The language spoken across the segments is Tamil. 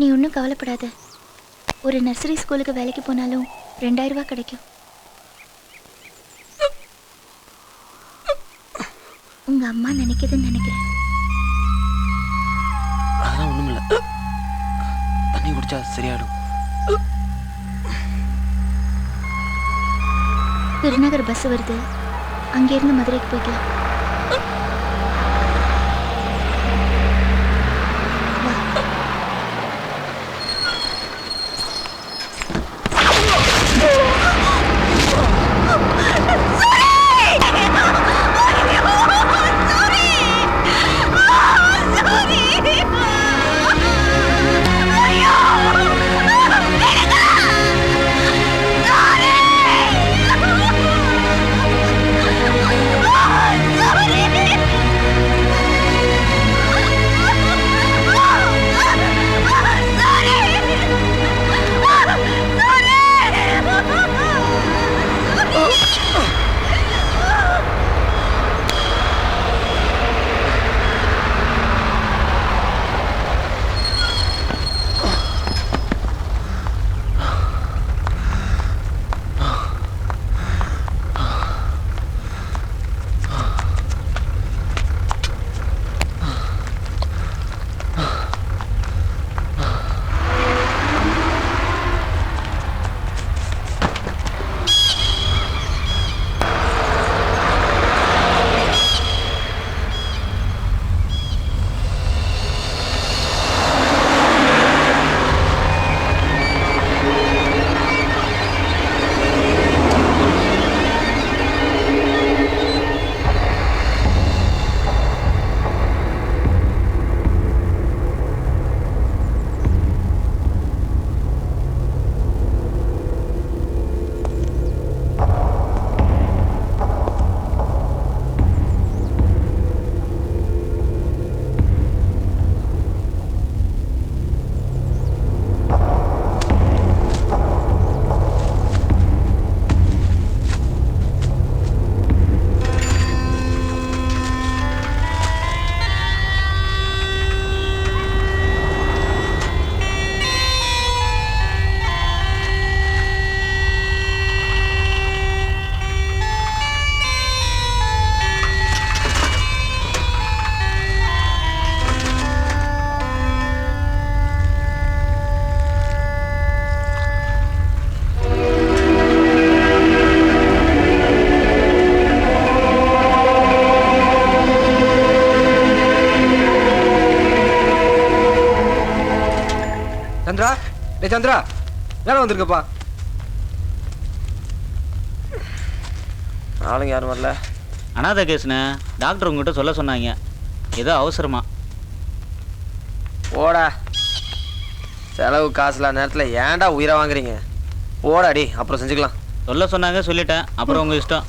நீ ஒன்றும் கவலைப்படாத. ஒரு நர்சரி ஸ்கூலுக்கு வேலைக்கு போனாலும் 2000 ரூபாய் கிடைக்கும். உங்க அம்மா நினைக்குதுன்னு நினைக்கிறேன். அதெல்லாம் ஒண்ணும் இல்ல. தண்ணி குடிச்சா சரியாயிடும். திருநகர் பஸ் வருது, அங்கேருந்து மதுரைக்கு போய்க்கலாம். சந்திரா, டேய் சந்திரா, நேரம் வந்திருக்கப்பா. ஆளுங்க யாரும் வரல. அனாதை கேஸ்ண்ணே, டாக்டர் உங்ககிட்ட சொல்ல சொன்னாங்க. ஏதோ அவசரமா. போடா, செலவு காசுல நேரத்தில் ஏன்டா உயிரை வாங்குறீங்க? போடாடி, அப்புறம் செஞ்சுக்கலாம். சொல்ல சொன்னாங்க, சொல்லிட்டேன். அப்புறம் உங்க இஷ்டம்.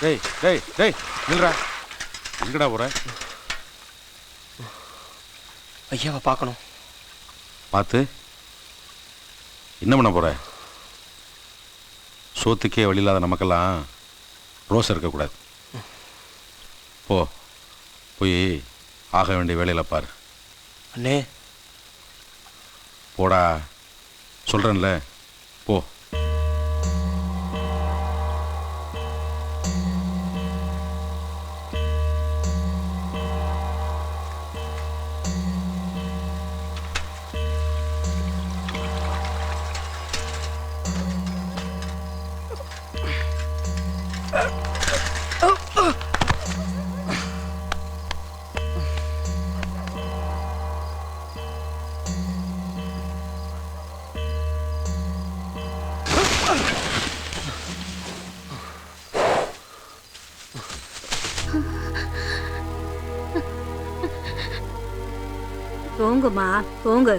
டேய் டேய் டேய் நில்றா. எங்கடா போற? ஐயாவை பார்க்கணும். பார்த்து என்ன பண்ண போற? சோத்துக்கே வழி இல்லாத நமக்கெல்லாம் ரோஸ் இருக்கக்கூடாது. போய் ஆக வேண்டிய வேலையில பாரு. அண்ணே போடா, சொல்றேன்ல போ. தூங்குமா, தூங்கு.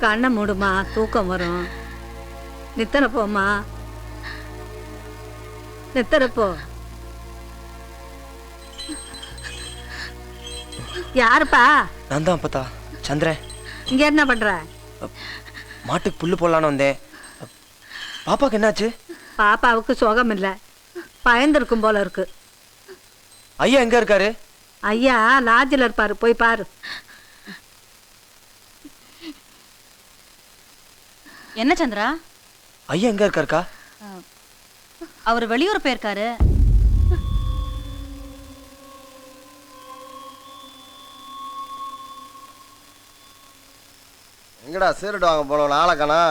கண்ணை மூடுமா, தூக்கம் வரும். நித்தன போமா, நித்தன போ. யாருப்பா? நான் தான் அப்பத்தா சந்திரன். இங்க என்ன பண்ற? மாட்டுக்கு புல்லு போடலான்னு வந்தேன். பாப்பாக்கு என்னாச்சு? பாப்பாவுக்கு சுகம் இல்லை, பயந்துருக்கும் போல இருக்கு. ஐயா எங்க இருக்காரு? ஐயா லாட்ஜில் இருப்பாரு, போய் பாரு. என்ன சந்திரா? ஐயா எங்க இருக்காருக்கா? அவர் வெளியூர் போயிருக்காரு. எங்கடா சீரட்டு வாங்க போனோம் நாளைக்கானா?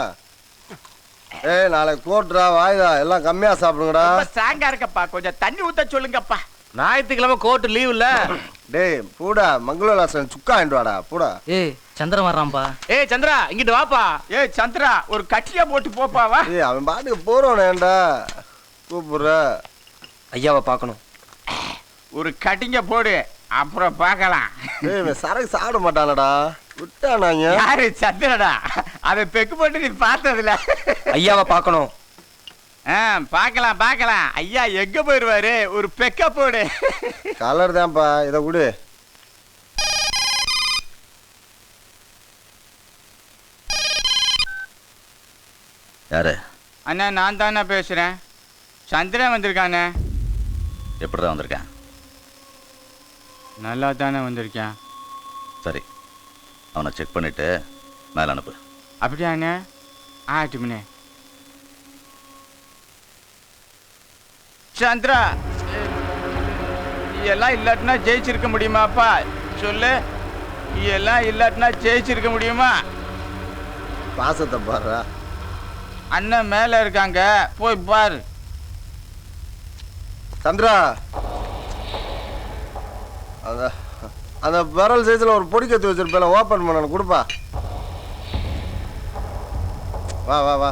ஏய் நாளைக்கு கோட்ரா வாயுதா எல்லாம் கம்மியா சாப்பிடுங்கடா. ஸ்ட்ராங்கா இருக்கப்பா, கொஞ்சம் தண்ணி ஊத்த சொல்லுங்கப்பா. ஞாயிற்றுக்கிழமை கோர்ட்டு லீவ் இல்ல? டேய் பூடா மங்களூராசன் சுக்கா வாடா பூடா. ஏய் சந்திரன் வர்றான்பா. ஏய் சந்திரா இங்கிட்டு வாப்பா. ஏய் சந்திரா ஒரு கட்டியா போட்டு போப்பாவா. ஏய் அவன் பாட்டுக்கு போறவனேண்டா கூப்பிடுற. ஐயாவை பார்க்கணும். ஒரு கட்டிங்க போடு, அப்புறம் பார்க்கலாம். ஏய் இவன் சரக்கு சாப்பிட மாட்டானடா, விட்டானாங்க. யாரு? சந்திரடா. அதை பெக்கு போட்டு நீ பார்த்ததுல. ஐயாவை பார்க்கணும். பார்க்கலாம் பார்க்கலாம். ஐயா எங்க போயிருவாரு? ஒரு பெக்க போடு. கலர் தான்ப்பா, இதை கொடு. யாரு? அண்ணா நான் தானே பேசுறேன். சந்திரன் வந்திருக்கானே. எப்படிதான் வந்திருக்கேன்? நல்லா தானே வந்திருக்கேன். சரி, அவனை செக் பண்ணிட்டு மேலே அனுப்பு. அப்படியாண்ணே? ஆட்டுமண்ணே. சந்திரா எல்லாம் இல்லாட்டினா ஜெயிச்சிருக்க முடியுமாப்பா? சொல்லு, எல்லாம் இல்லாட்டினா ஜெயிச்சிருக்க முடியுமா? பாசத்தை பாடுறா. அண்ணன் மேல இருக்காங்க, போய் பாரு. சந்திரா அந்த அந்த விரல் சைஸ்ல ஒரு பொடி கத்தி வச்சிருப்பேன், ஓப்பன் பண்ண கொடுப்பா. வா வா வா.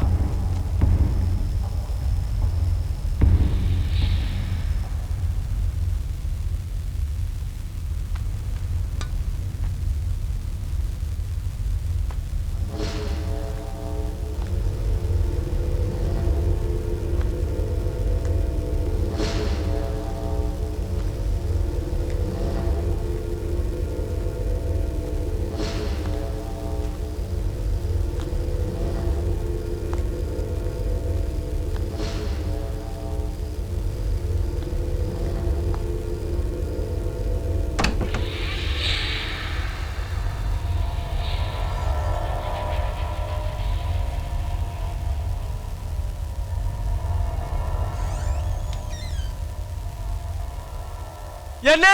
என்ன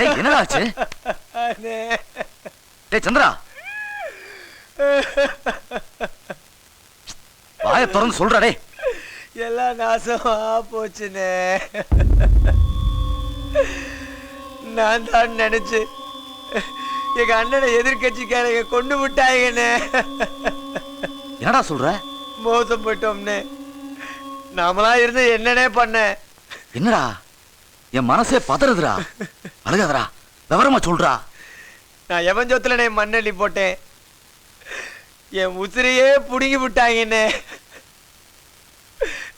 என்னடா ஆச்சு? டேய் சந்திரா, வாயை திறந்து சொல்றா. டேய் எல்லாம் நாசமா போச்சுனே. நான் தான் நினைச்சு எங்க அண்ணனை எதிர்கட்சிக்காரங்க கொண்டு விட்டாங்கன்னு. என்னடா சொல்ற? மோசம் போயிட்டோம்னே. நாமளா இருந்து என்னனே பண்ண. என்னடா என் மனசே பதறுதுடா. அழுகாதடா, விவரமா சொல்றா. நான் எவன் சொத்துல மண்ணள்ளி போட்டேன். என் உசிரையே புடுங்கி விட்டாங்க என்ன.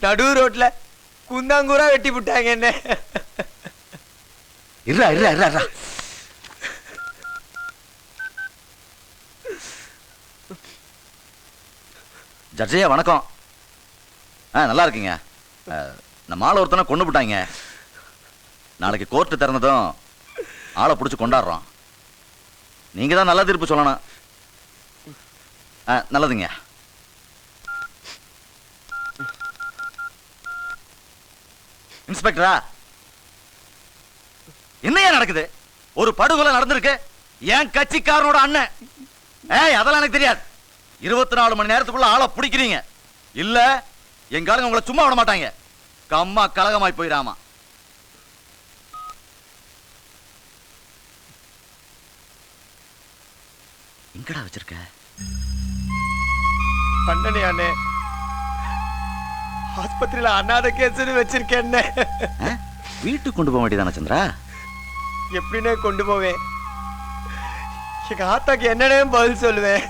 நடு ரோட்ல குந்தாங்கூரா வெட்டி விட்டாங்க என்ன. இருடா இருடா இருடா. ஜட்ஜையா வணக்கம். நல்லா இருக்கீங்க. நம்ம ஆளை ஒருத்தனை கொண்டு விட்டாங்க. நாளைக்கு கோர்ட்டு திறந்ததும் ஆளை பிடிச்சி கொண்டாடுறோம். நீங்க தான் நல்ல தீர்ப்பு சொல்லணும். நல்லதுங்க. இன்ஸ்பெக்டரா, என்னையா நடக்குது? ஒரு படுகொலை நடந்திருக்கு. என் கட்சிக்காரனோட அண்ணன். அதெல்லாம் எனக்கு தெரியாது. 24 மணி நேரத்துக்குள்ள ஆளை பிடிக்கிறீங்க. இல்ல எங்க ஆளுங்க உங்களை சும்மா விட மாட்டாங்க. கம்மா கலகமாய் போயிடாமா. எங்கடா வச்சிருக்க? பண்ணனே அண்ணே, ஆஸ்பத்திரியில அண்ணாத கேஸ்னு வச்சிருக்கேன். வீட்டுக்கு கொண்டு போக வேண்டியதானே சந்திரா? எப்படின்னே கொண்டு போவேன்? எங்க ஆத்தாக்கு என்னன்னே பதில் சொல்லுவேன்?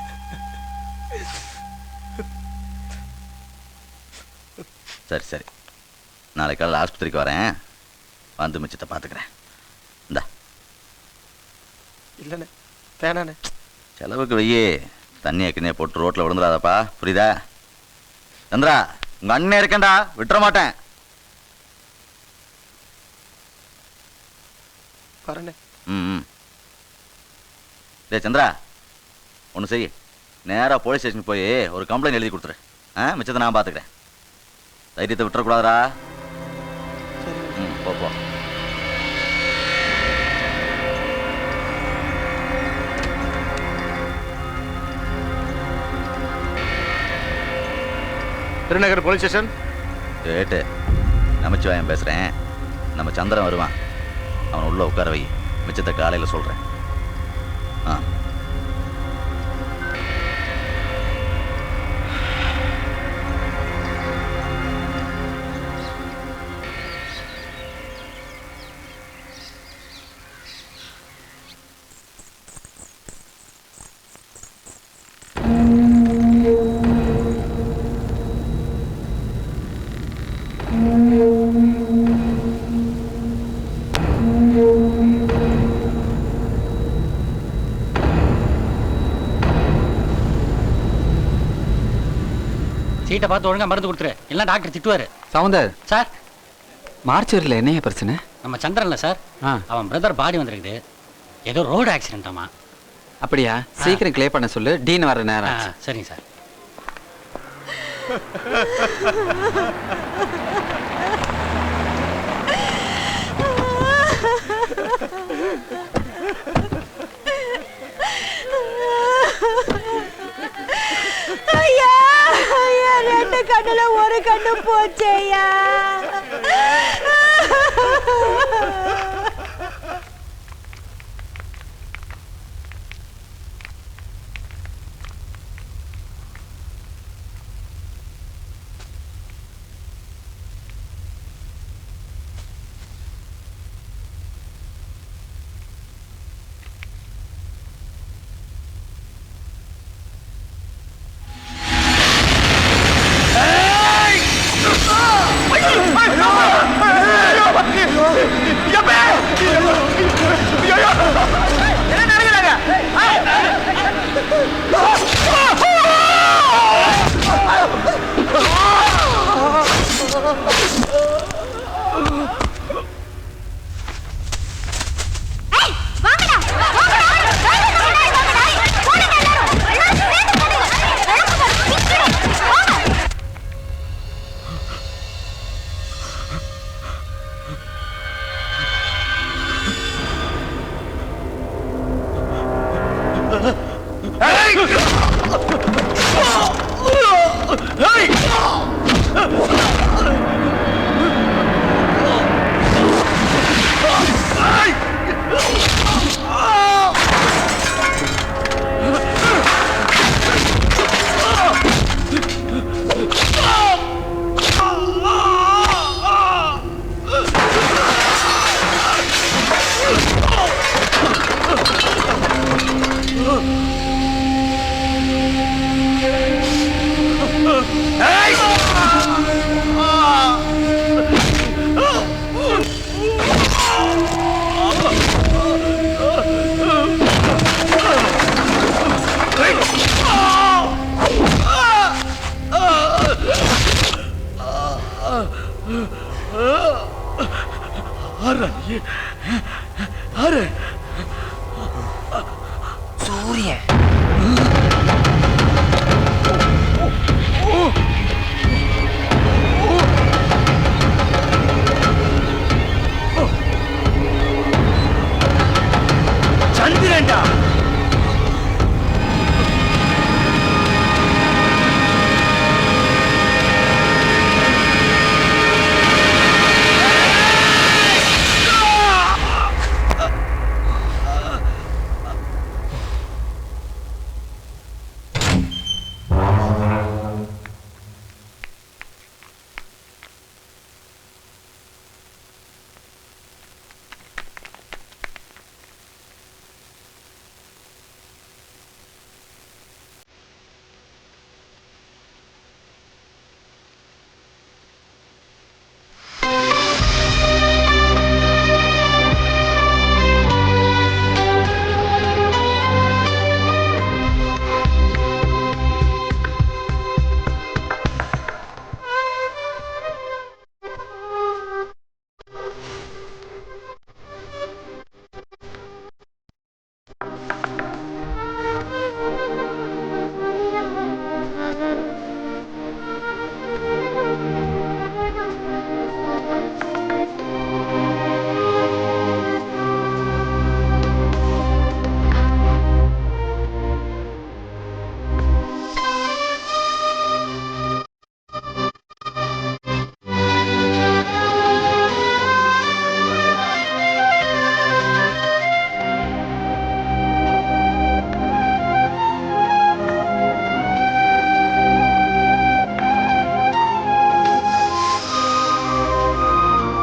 சரி சரி, நாளைக்கு காலையில் ஆஸ்பத்திரிக்கு வரேன். வந்து மிச்சத்தை பார்த்துக்கிறேன். இந்தா. இல்லைண்ணே, வேணாண்ணே. செலவுக்கு வெய்யே. தண்ணியை கிண்ணியை போட்டு ரோட்டில் விழுந்துடாதப்பா, புரியுதா? சந்திரா, உங்க அண்ணன் இருக்கேன்டா, விட்டுற மாட்டேன். வரண்ணே. ம். டேய் சந்திரா, ஒன்று செய். நேராக போலீஸ் ஸ்டேஷனுக்கு போய் ஒரு கம்ப்ளைண்ட் எழுதி கொடுத்துரு. மிச்சத்தை நான் பார்த்துக்கிறேன். தைரியத்தை விட்டுறக்கூடாதுடா. போ போ. Thirunagar police station. கேட்டு நமச்சிவாயம் பேசுகிறேன். நம்ம சந்திரன் வருவான். அவனை உள்ள உட்கார வை. மிச்சத்தை காலையில் சொல்கிறேன். சீட்டை பார்த்து ஒழுங்கா மருந்து கொடுத்துரு, எல்லாம் டாக்டர் திட்டுவாரு. சவுந்தர் சார், மார்ச்சரியில் என்னைய பிரச்சனை? நம்ம சந்திரன்ல சார், அவன் பிரதர் பாடி வந்திருக்குது. ஏதோ ரோடு ஆக்சிடென்ட்டாமா. அப்படியா? சீக்கிரம் கிளியர் பண்ண சொல்லு. டீன் வர நேரம். சரிங்க சார். ஐயா, ஐயா, 2 கண்ணுல ஒரு கண்ணு போச்சேயா. தெரியலையே